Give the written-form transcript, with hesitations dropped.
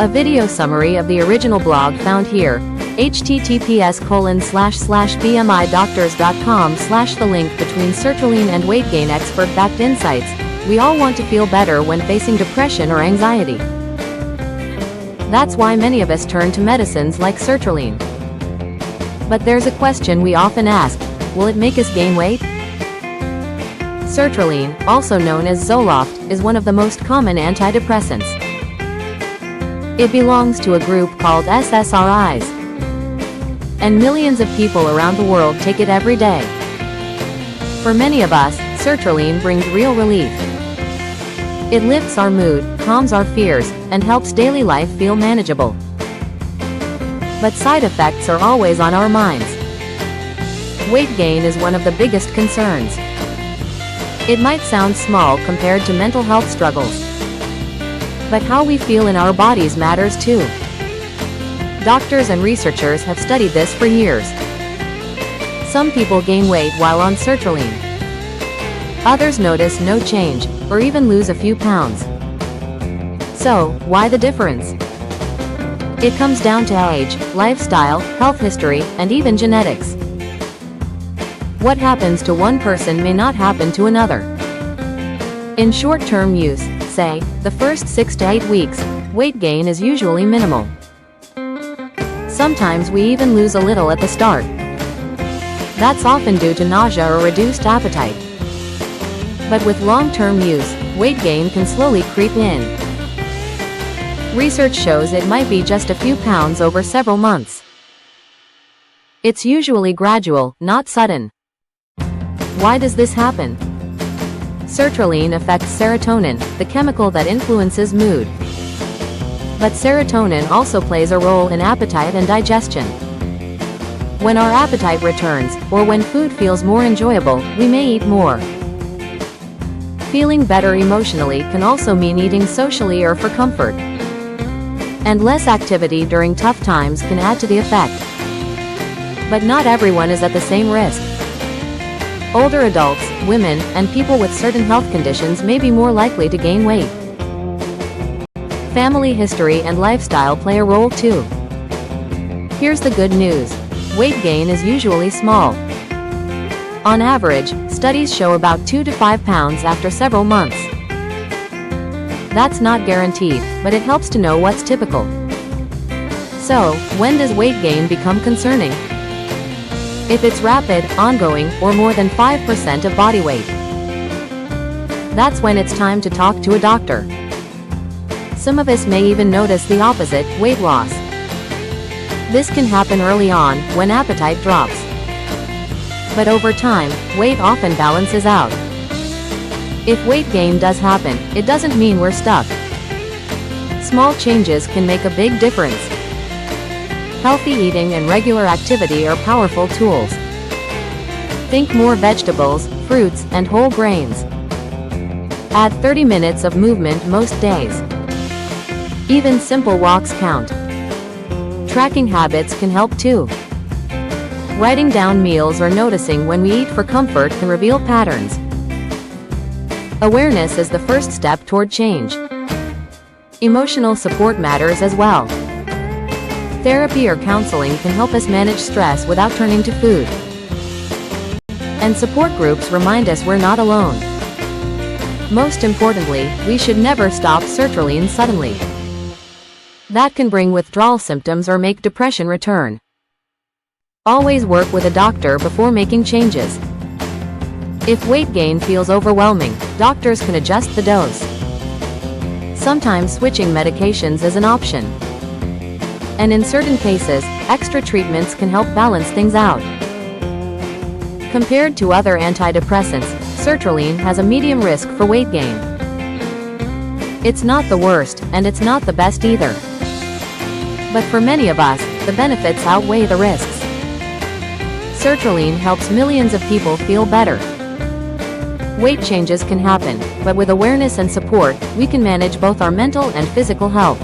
A video summary of the original blog found here. https://bmidoctors.com/ The link between sertraline and weight gain expert-backed insights. We all want to feel better when facing depression or anxiety. That's why many of us turn to medicines like sertraline. But there's a question we often ask: will it make us gain weight? Sertraline, also known as Zoloft, is one of the most common antidepressants. It belongs to a group called SSRIs, and millions of people around the world take it every day. For many of us, sertraline brings real relief. It lifts our mood, calms our fears, and helps daily life feel manageable. But side effects are always on our minds. Weight gain is one of the biggest concerns. It might sound small compared to mental health struggles, but how we feel in our bodies matters too. Doctors and researchers have studied this for years. Some people gain weight while on sertraline. Others notice no change, or even lose a few pounds. So, why the difference? It comes down to age, lifestyle, health history, and even genetics. What happens to one person may not happen to another. In short-term use, say, the first 6 to 8 weeks, weight gain is usually minimal. Sometimes we even lose a little at the start. That's often due to nausea or reduced appetite. But with long-term use, weight gain can slowly creep in. Research shows it might be just a few pounds over several months. It's usually gradual, not sudden. Why does this happen? Sertraline affects serotonin, the chemical that influences mood. But serotonin also plays a role in appetite and digestion. When our appetite returns, or when food feels more enjoyable, we may eat more. Feeling better emotionally can also mean eating socially or for comfort. And less activity during tough times can add to the effect. But not everyone is at the same risk. Older adults, women, and people with certain health conditions may be more likely to gain weight. Family history and lifestyle play a role too. Here's the good news: weight gain is usually small. On average, studies show about 2 to 5 pounds after several months. That's not guaranteed, but it helps to know what's typical. So, when does weight gain become concerning? If it's rapid, ongoing, or more than 5% of body weight. That's when it's time to talk to a doctor. Some of us may even notice the opposite, weight loss. This can happen early on, when appetite drops. But over time, weight often balances out. If weight gain does happen, it doesn't mean we're stuck. Small changes can make a big difference. Healthy eating and regular activity are powerful tools. Think more vegetables, fruits, and whole grains. Add 30 minutes of movement most days. Even simple walks count. Tracking habits can help too. Writing down meals or noticing when we eat for comfort can reveal patterns. Awareness is the first step toward change. Emotional support matters as well. Therapy or counseling can help us manage stress without turning to food. And support groups remind us we're not alone. Most importantly, we should never stop sertraline suddenly. That can bring withdrawal symptoms or make depression return. Always work with a doctor before making changes. If weight gain feels overwhelming, doctors can adjust the dose. Sometimes switching medications is an option. And in certain cases, extra treatments can help balance things out. Compared to other antidepressants, sertraline has a medium risk for weight gain. It's not the worst, and it's not the best either. But for many of us, the benefits outweigh the risks. Sertraline helps millions of people feel better. Weight changes can happen, but with awareness and support, we can manage both our mental and physical health.